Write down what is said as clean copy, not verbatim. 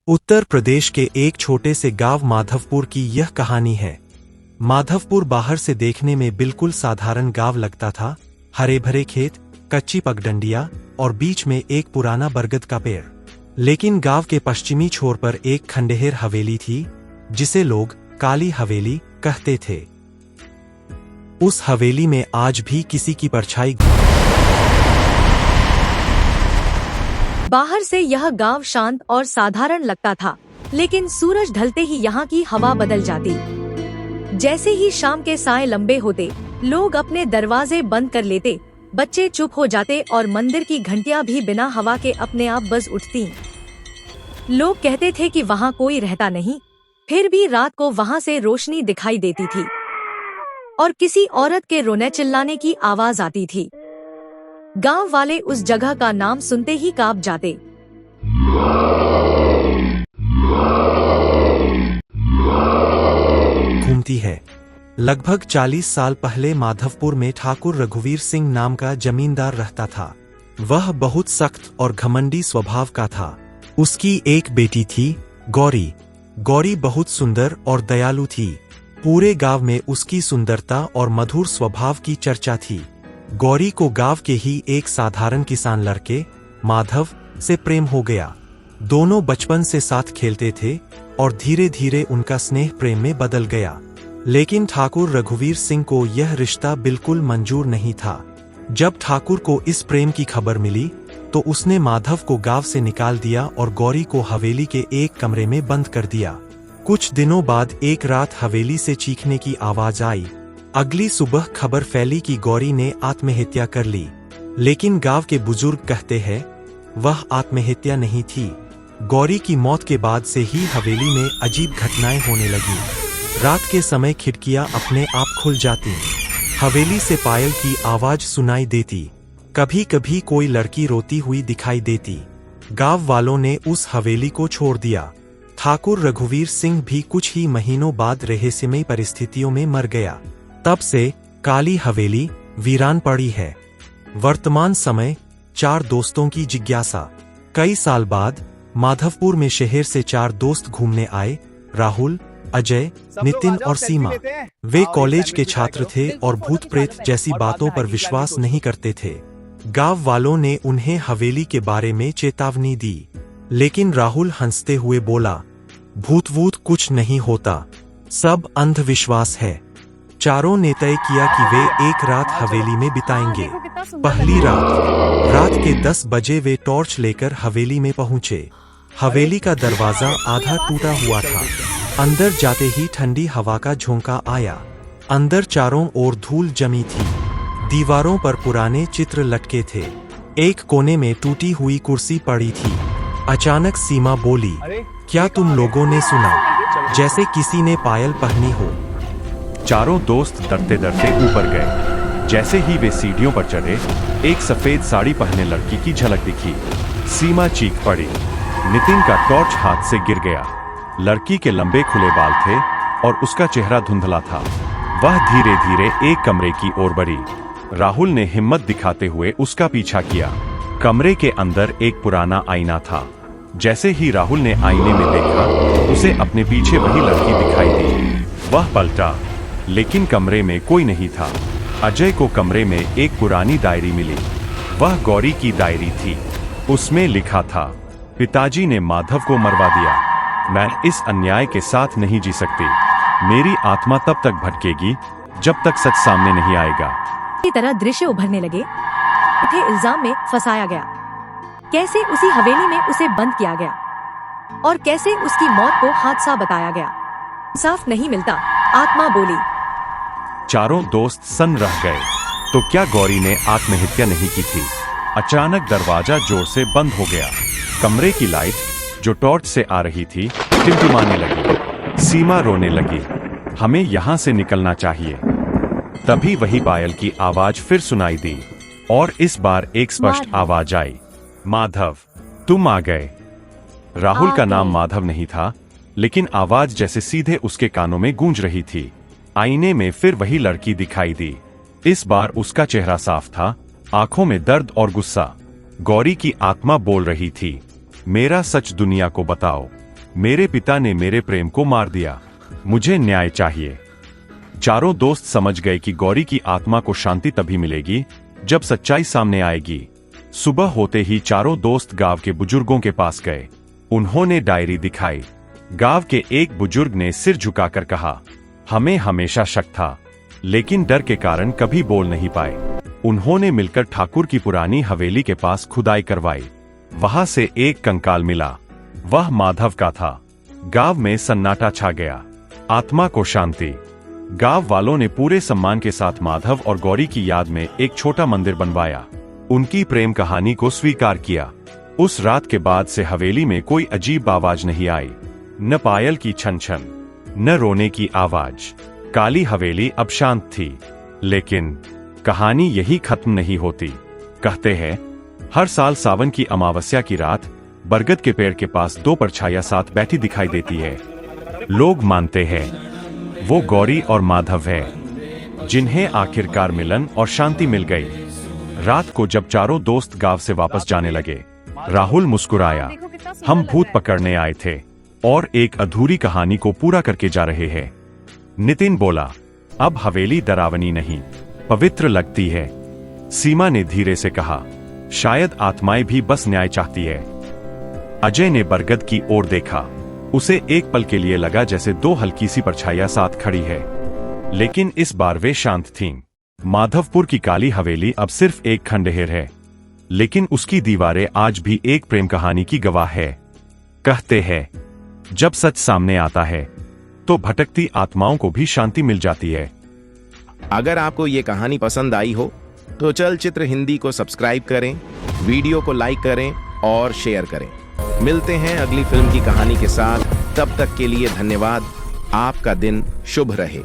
उत्तर प्रदेश के एक छोटे से गांव माधवपुर की यह कहानी है। माधवपुर बाहर से देखने में बिल्कुल साधारण गांव लगता था। हरे भरे खेत, कच्ची पगडंडियां और बीच में एक पुराना बरगद का पेड़। लेकिन गांव के पश्चिमी छोर पर एक खंडहर हवेली थी, जिसे लोग काली हवेली कहते थे। उस हवेली में आज भी किसी की परछाई। बाहर से यह गांव शांत और साधारण लगता था, लेकिन सूरज ढलते ही यहाँ की हवा बदल जाती। जैसे ही शाम के साए लंबे होते, लोग अपने दरवाजे बंद कर लेते, बच्चे चुप हो जाते और मंदिर की घंटियां भी बिना हवा के अपने आप बज उठती। लोग कहते थे कि वहाँ कोई रहता नहीं, फिर भी रात को वहाँ से रोशनी दिखाई देती थी और किसी औरत के रोने चिल्लाने की आवाज आती थी। गांव वाले उस जगह का नाम सुनते ही कांप जाते। घूमती है। लगभग 40 साल पहले माधवपुर में ठाकुर रघुवीर सिंह नाम का जमींदार रहता था। वह बहुत सख्त और घमंडी स्वभाव का था। उसकी एक बेटी थी, गौरी। गौरी बहुत सुंदर और दयालु थी। पूरे गांव में उसकी सुंदरता और मधुर स्वभाव की चर्चा थी। गौरी को गांव के ही एक साधारण किसान लड़के माधव से प्रेम हो गया। दोनों बचपन से साथ खेलते थे और धीरे धीरे उनका स्नेह प्रेम में बदल गया। लेकिन ठाकुर रघुवीर सिंह को यह रिश्ता बिल्कुल मंजूर नहीं था। जब ठाकुर को इस प्रेम की खबर मिली तो उसने माधव को गांव से निकाल दिया और गौरी को हवेली के एक कमरे में बंद कर दिया। कुछ दिनों बाद एक रात हवेली से चीखने की आवाज आई। अगली सुबह खबर फैली कि गौरी ने आत्महत्या कर ली। लेकिन गांव के बुजुर्ग कहते हैं वह आत्महत्या नहीं थी। गौरी की मौत के बाद से ही हवेली में अजीब घटनाएं होने लगी। रात के समय खिड़कियां अपने आप खुल जाती, हवेली से पायल की आवाज सुनाई देती, कभी कभी कोई लड़की रोती हुई दिखाई देती। गांव वालों ने उस हवेली को छोड़ दिया। ठाकुर रघुवीर सिंह भी कुछ ही महीनों बाद रहस्यमयी परिस्थितियों में मर गया। तब से काली हवेली वीरान पड़ी है। वर्तमान समय 4 दोस्तों की जिज्ञासा। कई साल बाद माधवपुर में शहर से 4 दोस्त घूमने आए। राहुल, अजय, नितिन और सीमा। वे कॉलेज के छात्र थे और भूत प्रेत जैसी बातों पर विश्वास नहीं करते थे। गांव वालों ने उन्हें हवेली के बारे में चेतावनी दी, लेकिन राहुल हंसते हुए बोला, भूत वूत कुछ नहीं होता, सब अंधविश्वास है। चारों ने तय किया कि वे एक रात हवेली में बिताएंगे। पहली रात के 10 बजे वे टॉर्च लेकर हवेली में पहुंचे। हवेली का दरवाजा आधा टूटा हुआ था। अंदर जाते ही ठंडी हवा का झोंका आया। अंदर चारों ओर धूल जमी थी। दीवारों पर पुराने चित्र लटके थे। एक कोने में टूटी हुई कुर्सी पड़ी थी। अचानक सीमा बोली, क्या तुम लोगों ने सुना? जैसे किसी ने पायल पहनी हो। चारों दोस्त डरते डरते ऊपर गए। जैसे ही वे सीढ़ियों पर चढ़े, एक सफेद साड़ी पहने लड़की की झलक दिखी। सीमा चीख पड़ी। नितिन का टॉर्च हाथ से गिर गया। लड़की के लंबे खुले बाल थे और उसका चेहरा धुंधला था। वह धीरे धीरे एक कमरे की ओर बढ़ी। राहुल ने हिम्मत दिखाते हुए उसका पीछा किया। कमरे के अंदर एक पुराना आईना था। जैसे ही राहुल ने आईने में देखा, उसे अपने पीछे वही लड़की दिखाई दी। वह पलटा, लेकिन कमरे में कोई नहीं था। अजय को कमरे में एक पुरानी डायरी मिली। वह गौरी की डायरी थी। उसमें लिखा था, पिताजी ने माधव को मरवा दिया। मैं इस अन्याय के साथ नहीं जी सकती। मेरी आत्मा तब तक भटकेगी जब तक सच सामने नहीं आएगा। इसी तरह दृश्य उभरने लगे। उठे इल्जाम में फंसाया गया। कैसे उसी हवेली में उसे बंद किया गया और कैसे उसकी मौत को हादसा बताया गया। इंसाफ नहीं मिलता, आत्मा बोली। चारों दोस्त सन्न रह गए। तो क्या गौरी ने आत्महत्या नहीं की थी? अचानक दरवाजा जोर से बंद हो गया। कमरे की लाइट, जो टॉर्च से आ रही थी, टिमटिमाने लगी। सीमा रोने लगी, हमें यहाँ से निकलना चाहिए। तभी वही पायल की आवाज फिर सुनाई दी और इस बार एक स्पष्ट आवाज आई, माधव, तुम आ गए। राहुल का नाम माधव नहीं था, लेकिन आवाज जैसे सीधे उसके कानों में गूंज रही थी। आईने में फिर वही लड़की दिखाई दी। इस बार उसका चेहरा साफ था, आंखों में दर्द और गुस्सा। गौरी की आत्मा बोल रही थी, मेरा सच दुनिया को बताओ। मेरे पिता ने मेरे प्रेम को मार दिया, मुझे न्याय चाहिए। चारों दोस्त समझ गए कि गौरी की आत्मा को शांति तभी मिलेगी जब सच्चाई सामने आएगी। सुबह होते ही चारों दोस्त गांव के बुजुर्गों के पास गए। उन्होंने डायरी दिखाई। गांव के एक बुजुर्ग ने सिर झुकाकर कहा, हमें हमेशा शक था, लेकिन डर के कारण कभी बोल नहीं पाए। उन्होंने मिलकर ठाकुर की पुरानी हवेली के पास खुदाई करवाई। वहां से एक कंकाल मिला। वह माधव का था। गांव में सन्नाटा छा गया। आत्मा को शांति। गांव वालों ने पूरे सम्मान के साथ माधव और गौरी की याद में एक छोटा मंदिर बनवाया। उनकी प्रेम कहानी को स्वीकार किया। उस रात के बाद से हवेली में कोई अजीब आवाज नहीं आई, न पायल की छन छन, न रोने की आवाज। काली हवेली अब शांत थी। लेकिन कहानी यही खत्म नहीं होती। कहते हैं, हर साल सावन की अमावस्या की रात बरगद के पेड़ के पास दो परछाइयां साथ बैठी दिखाई देती है। लोग मानते हैं वो गौरी और माधव है, जिन्हें आखिरकार मिलन और शांति मिल गई। रात को जब चारों दोस्त गांव से वापस जाने लगे, राहुल मुस्कुराया। हम भूत पकड़ने आए थे और एक अधूरी कहानी को पूरा करके जा रहे हैं। नितिन बोला, अब हवेली डरावनी नहीं, पवित्र लगती है। सीमा ने धीरे से कहा, शायद आत्माएं भी बस न्याय चाहती है। अजय ने बरगद की ओर देखा। उसे एक पल के लिए लगा जैसे दो हल्की सी परछाइयां साथ खड़ी है, लेकिन इस बार वे शांत थीं। माधवपुर की काली हवेली अब सिर्फ एक खंडहर है, लेकिन उसकी दीवारें आज भी एक प्रेम कहानी की गवाह है। कहते हैं, जब सच सामने आता है तो भटकती आत्माओं को भी शांति मिल जाती है। अगर आपको ये कहानी पसंद आई हो तो चलचित्र हिंदी को सब्सक्राइब करें, वीडियो को लाइक करें और शेयर करें। मिलते हैं अगली फिल्म की कहानी के साथ। तब तक के लिए धन्यवाद। आपका दिन शुभ रहे।